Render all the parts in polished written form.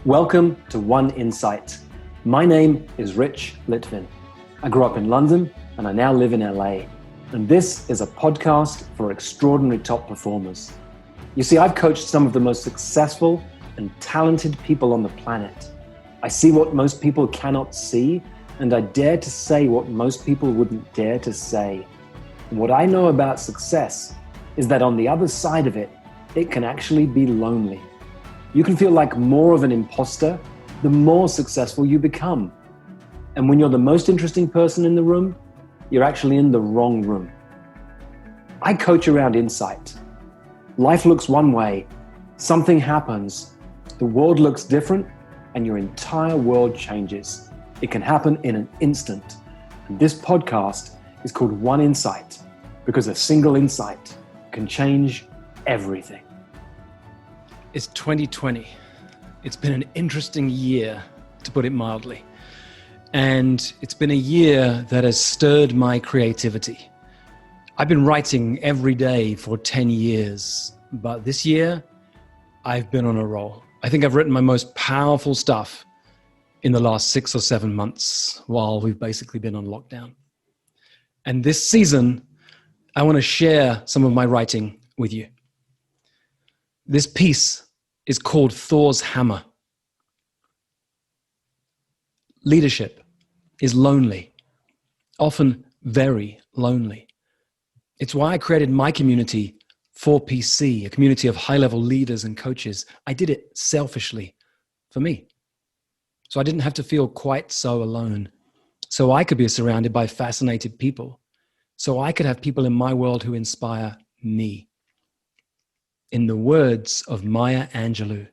Welcome to One Insight. My name is Rich Litvin. I grew up in London and I now live in LA. And this is a podcast for extraordinary top performers. You see, I've coached some of the most successful and talented people on the planet. I see what most people cannot see, and I dare to say what most people wouldn't dare to say. And what I know about success is that on the other side of it, it can actually be lonely. You can feel like more of an imposter the more successful you become. And when you're the most interesting person in the room, you're actually in the wrong room. I coach around insight. Life looks one way, something happens, the world looks different, and your entire world changes. It can happen in an instant. And this podcast is called One Insight because a single insight can change everything. It's 2020. It's been an interesting year, to put it mildly. And it's been a year that has stirred my creativity. I've been writing every day for 10 years, but this year I've been on a roll. I think I've written my most powerful stuff in the last 6 or 7 months while we've basically been on lockdown. And this season, I want to share some of my writing with you. This piece is called Thor's Hammer. Leadership is lonely, often very lonely. It's why I created my community, 4PC, a community of high-level leaders and coaches. I did it selfishly for me. So I didn't have to feel quite so alone. So I could be surrounded by fascinated people. So I could have people in my world who inspire me. In the words of Maya Angelou,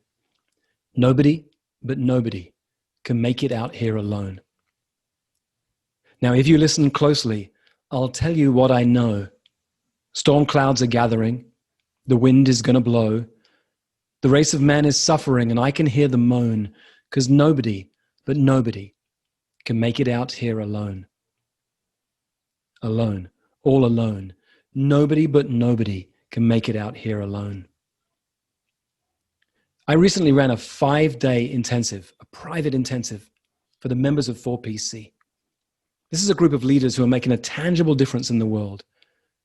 nobody but nobody can make it out here alone. Now, if you listen closely, I'll tell you what I know. Storm clouds are gathering. The wind is going to blow. The race of man is suffering, and I can hear the moan, because nobody but nobody can make it out here alone. Alone, all alone. Nobody but nobody can make it out here alone. I recently ran a 5-day intensive, a private intensive for the members of 4PC. This is a group of leaders who are making a tangible difference in the world.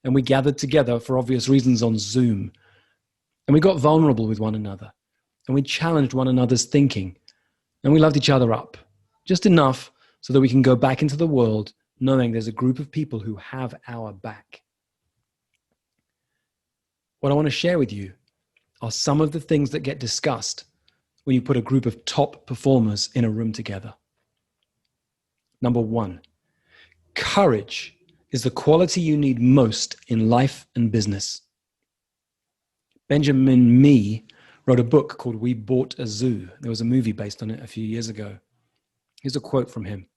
And we gathered together for obvious reasons on Zoom. And we got vulnerable with one another. And we challenged one another's thinking. And we loved each other up, just enough so that we can go back into the world knowing there's a group of people who have our back. What I want to share with you are some of the things that get discussed when you put a group of top performers in a room together. Number 1, courage is the quality you need most in life and business. Benjamin Mee wrote a book called We Bought a Zoo. There was a movie based on it a few years ago. Here's a quote from him.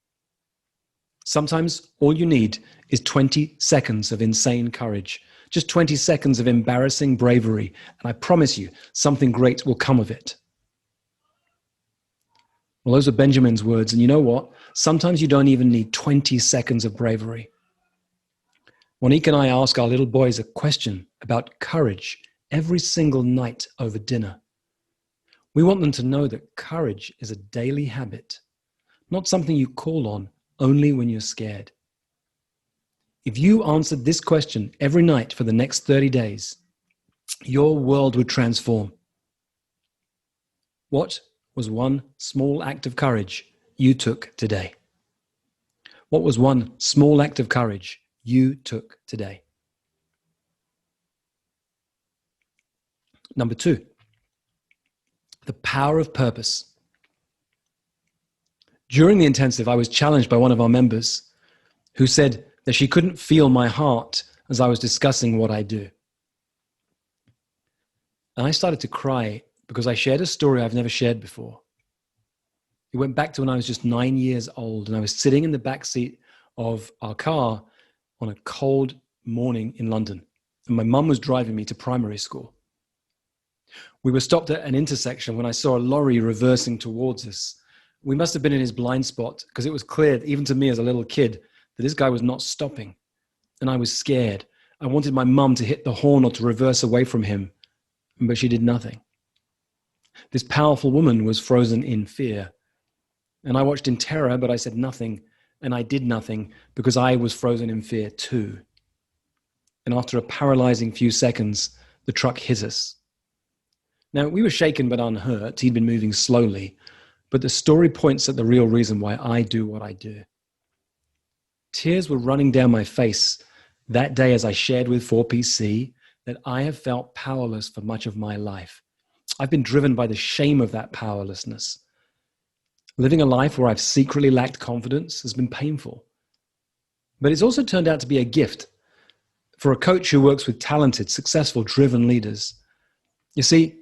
Sometimes all you need is 20 seconds of insane courage. Just 20 seconds of embarrassing bravery, and I promise you, something great will come of it. Well, those are Benjamin's words, and you know what? Sometimes you don't even need 20 seconds of bravery. Monique and I ask our little boys a question about courage every single night over dinner. We want them to know that courage is a daily habit, not something you call on only when you're scared. If you answered this question every night for the next 30 days, your world would transform. What was one small act of courage you took today? What was one small act of courage you took today? Number 2, the power of purpose. During the intensive, I was challenged by one of our members who said that she couldn't feel my heart as I was discussing what I do. And I started to cry because I shared a story I've never shared before. It went back to when I was just 9 years old, and I was sitting in the back seat of our car on a cold morning in London. And my mum was driving me to primary school. We were stopped at an intersection when I saw a lorry reversing towards us. We must have been in his blind spot because it was clear, even to me as a little kid, that this guy was not stopping. And I was scared. I wanted my mum to hit the horn or to reverse away from him, but she did nothing. This powerful woman was frozen in fear. And I watched in terror, but I said nothing, and I did nothing because I was frozen in fear too. And after a paralyzing few seconds, the truck hit us. Now, we were shaken but unhurt. He'd been moving slowly, but the story points at the real reason why I do what I do. Tears were running down my face that day as I shared with 4PC that I have felt powerless for much of my life. I've been driven by the shame of that powerlessness. Living a life where I've secretly lacked confidence has been painful. But it's also turned out to be a gift for a coach who works with talented, successful, driven leaders. You see,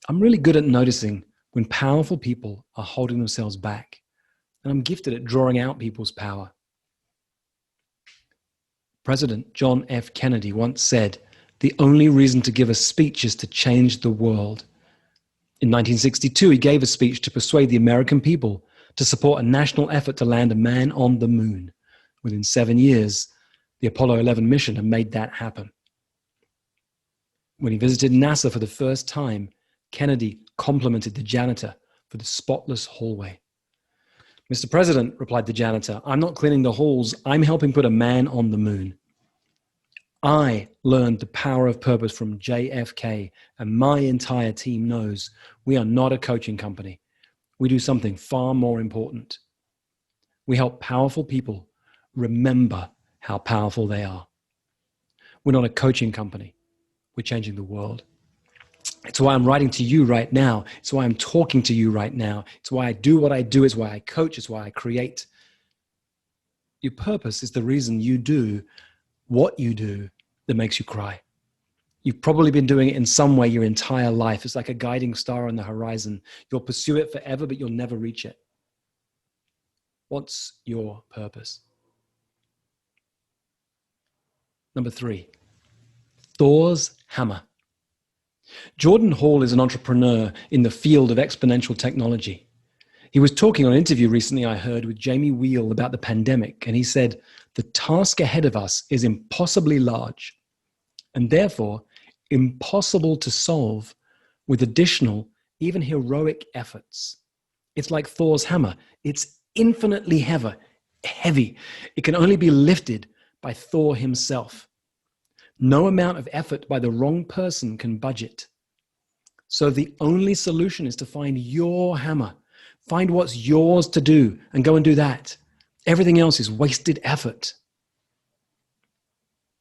I'm really good at noticing when powerful people are holding themselves back, and I'm gifted at drawing out people's power. President John F. Kennedy once said, "The only reason to give a speech is to change the world." In 1962, he gave a speech to persuade the American people to support a national effort to land a man on the moon. Within 7 years, the Apollo 11 mission had made that happen. When he visited NASA for the first time, Kennedy complimented the janitor for the spotless hallway. "Mr. President," replied the janitor, "I'm not cleaning the halls. I'm helping put a man on the moon." I learned the power of purpose from JFK, and my entire team knows we are not a coaching company. We do something far more important. We help powerful people remember how powerful they are. We're not a coaching company. We're changing the world. It's why I'm writing to you right now. It's why I'm talking to you right now. It's why I do what I do. It's why I coach. It's why I create. Your purpose is the reason you do what you do that makes you cry. You've probably been doing it in some way your entire life. It's like a guiding star on the horizon. You'll pursue it forever, but you'll never reach it. What's your purpose? Number 3, Thor's hammer. Jordan Hall is an entrepreneur in the field of exponential technology. He was talking on an interview recently I heard with Jamie Wheel about the pandemic, and he said, "The task ahead of us is impossibly large and therefore impossible to solve with additional, even heroic efforts. It's like Thor's hammer. It's infinitely heavy. It can only be lifted by Thor himself. No amount of effort by the wrong person can budge it. So the only solution is to find your hammer. Find what's yours to do and go and do that. Everything else is wasted effort."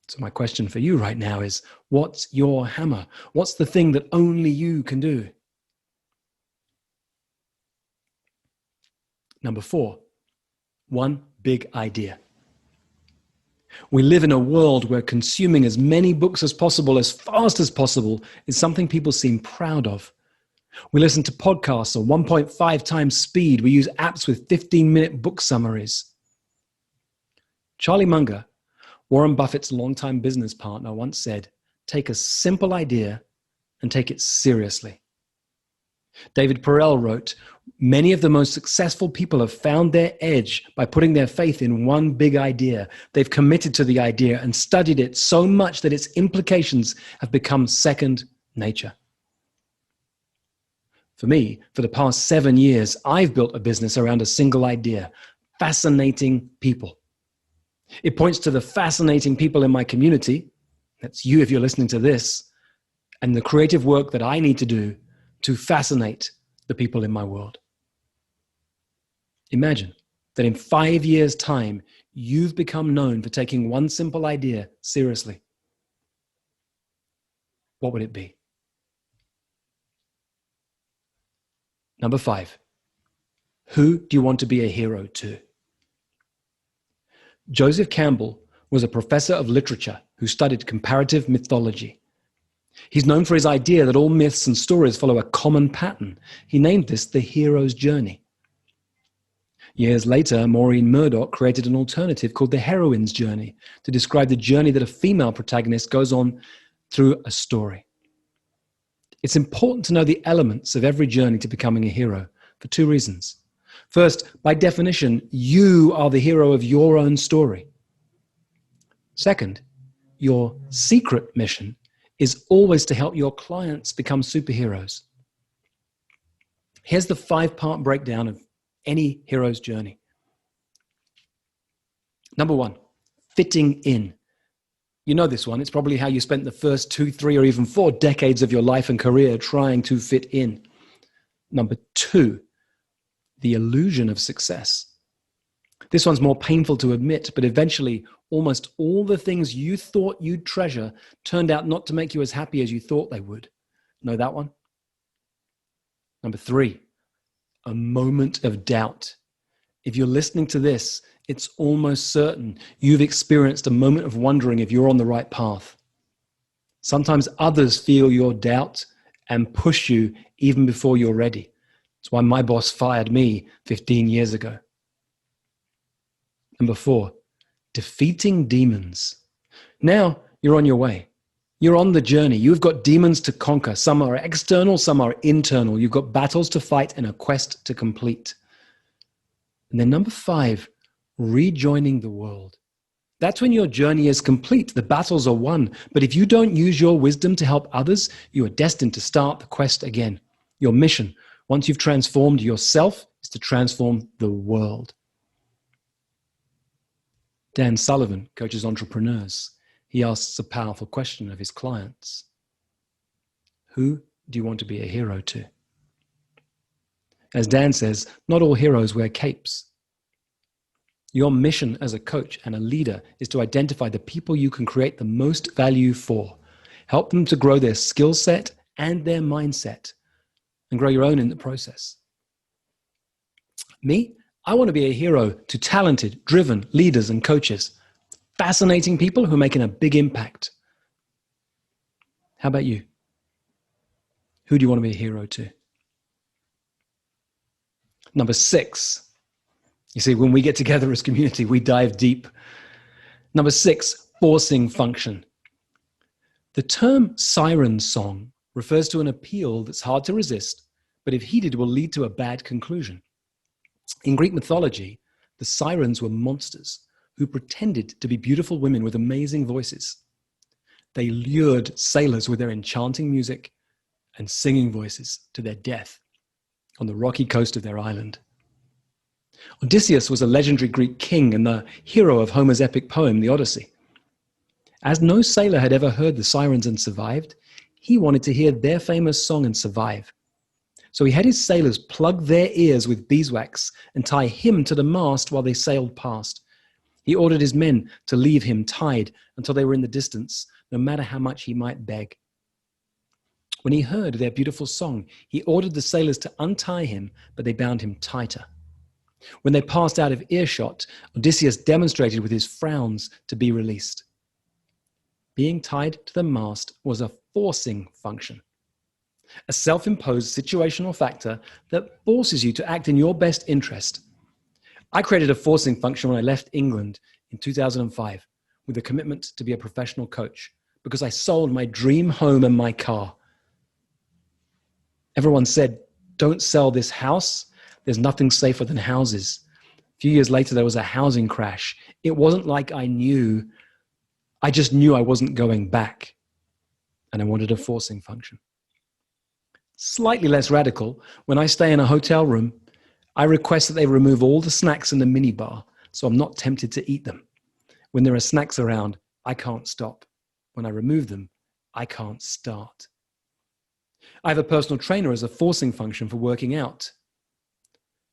So my question for you right now is, what's your hammer? What's the thing that only you can do? Number 4, one big idea. We live in a world where consuming as many books as possible, as fast as possible, is something people seem proud of. We listen to podcasts at 1.5 times speed. We use apps with 15-minute book summaries. Charlie Munger, Warren Buffett's longtime business partner, once said, "Take a simple idea and take it seriously." David Perell wrote, "Many of the most successful people have found their edge by putting their faith in one big idea. They've committed to the idea and studied it so much that its implications have become second nature." For me, for the past 7 years, I've built a business around a single idea: fascinating people. It points to the fascinating people in my community. That's you if you're listening to this, and the creative work that I need to do to fascinate the people in my world. Imagine that in 5 years' time, you've become known for taking one simple idea seriously. What would it be? Number 5, who do you want to be a hero to? Joseph Campbell was a professor of literature who studied comparative mythology. He's known for his idea that all myths and stories follow a common pattern. He named this the hero's journey. Years later, Maureen Murdoch created an alternative called the heroine's journey to describe the journey that a female protagonist goes on through a story. It's important to know the elements of every journey to becoming a hero for 2 reasons. First, by definition, you are the hero of your own story. Second, your secret mission is always to help your clients become superheroes. Here's the 5-part breakdown of any hero's journey. Number 1, fitting in. You know this one. It's probably how you spent the first 2, 3, or even 4 decades of your life and career trying to fit in. Number 2, the illusion of success. This one's more painful to admit, but eventually almost all the things you thought you'd treasure turned out not to make you as happy as you thought they would. Know that one? Number 3, a moment of doubt. If you're listening to this, it's almost certain you've experienced a moment of wondering if you're on the right path. Sometimes others feel your doubt and push you even before you're ready. That's why my boss fired me 15 years ago. Number 4, defeating demons. Now you're on your way. You're on the journey. You've got demons to conquer. Some are external, some are internal. You've got battles to fight and a quest to complete. And then number 5, rejoining the world. That's when your journey is complete. The battles are won. But if you don't use your wisdom to help others, you are destined to start the quest again. Your mission, once you've transformed yourself, is to transform the world. Dan Sullivan coaches entrepreneurs. He asks a powerful question of his clients. Who do you want to be a hero to? As Dan says, not all heroes wear capes. Your mission as a coach and a leader is to identify the people you can create the most value for, help them to grow their skill set and their mindset, and grow your own in the process. Me, I want to be a hero to talented, driven leaders and coaches, fascinating people who are making a big impact. How about you? Who do you want to be a hero to? Number 6. You see, when we get together as community, we dive deep. Number 6, forcing function. The term siren song refers to an appeal that's hard to resist, but if heeded will lead to a bad conclusion. In Greek mythology, the sirens were monsters who pretended to be beautiful women with amazing voices. They lured sailors with their enchanting music and singing voices to their death on the rocky coast of their island. Odysseus was a legendary Greek king and the hero of Homer's epic poem, the Odyssey. As no sailor had ever heard the sirens and survived, he wanted to hear their famous song and survive. So he had his sailors plug their ears with beeswax and tie him to the mast while they sailed past. He ordered his men to leave him tied until they were in the distance, no matter how much he might beg. When he heard their beautiful song, he ordered the sailors to untie him, but they bound him tighter. When they passed out of earshot, Odysseus demonstrated with his frowns to be released. Being tied to the mast was a forcing function, a self-imposed situational factor that forces you to act in your best interest. I created a forcing function when I left England in 2005 with a commitment to be a professional coach because I sold my dream home and my car. Everyone said, "Don't sell this house. There's nothing safer than houses." A few years later, there was a housing crash. It wasn't like I just knew I wasn't going back. And I wanted a forcing function. Slightly less radical, when I stay in a hotel room, I request that they remove all the snacks in the minibar so I'm not tempted to eat them. When there are snacks around, I can't stop. When I remove them, I can't start. I have a personal trainer as a forcing function for working out.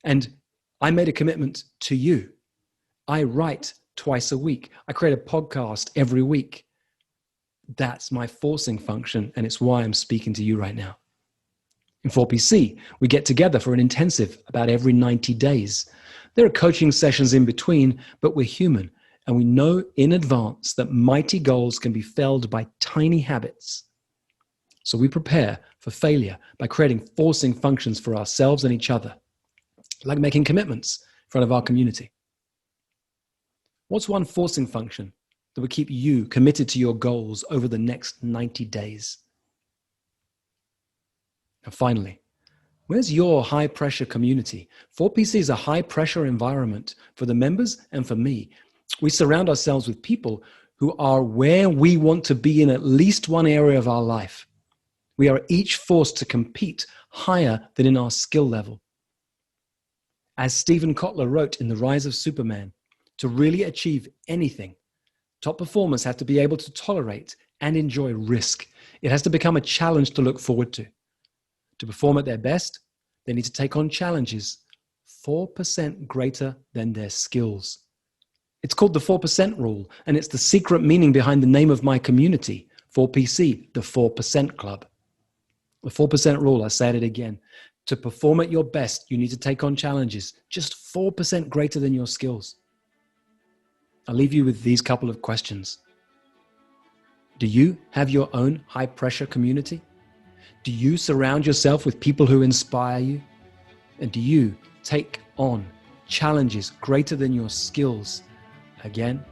And I made a commitment to you. I write twice a week. I create a podcast every week. That's my forcing function, and it's why I'm speaking to you right now. In 4PC, we get together for an intensive about every 90 days. There are coaching sessions in between, but we're human, and we know in advance that mighty goals can be felled by tiny habits. So we prepare for failure by creating forcing functions for ourselves and each other, like making commitments in front of our community. What's one forcing function that will keep you committed to your goals over the next 90 days? And finally, where's your high-pressure community? 4PC is a high-pressure environment for the members and for me. We surround ourselves with people who are where we want to be in at least one area of our life. We are each forced to compete higher than in our skill level. As Stephen Kotler wrote in The Rise of Superman, to really achieve anything, top performers have to be able to tolerate and enjoy risk. It has to become a challenge to look forward to. To perform at their best, they need to take on challenges 4% greater than their skills. It's called the 4% rule, and it's the secret meaning behind the name of my community, 4PC, the 4% Club. The 4% rule, I said it again. To perform at your best, you need to take on challenges just 4% greater than your skills. I'll leave you with these couple of questions. Do you have your own high-pressure community? Do you surround yourself with people who inspire you? And do you take on challenges greater than your skills again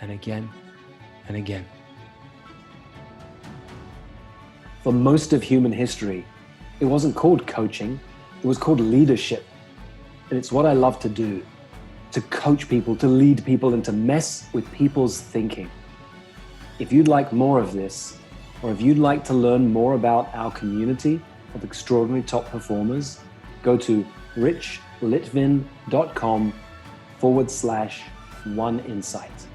and again and again? For most of human history, it wasn't called coaching, it was called leadership. And it's what I love to do, to coach people, to lead people, and to mess with people's thinking. If you'd like more of this, or if you'd like to learn more about our community of extraordinary top performers, go to richlitvin.com/oneinsight.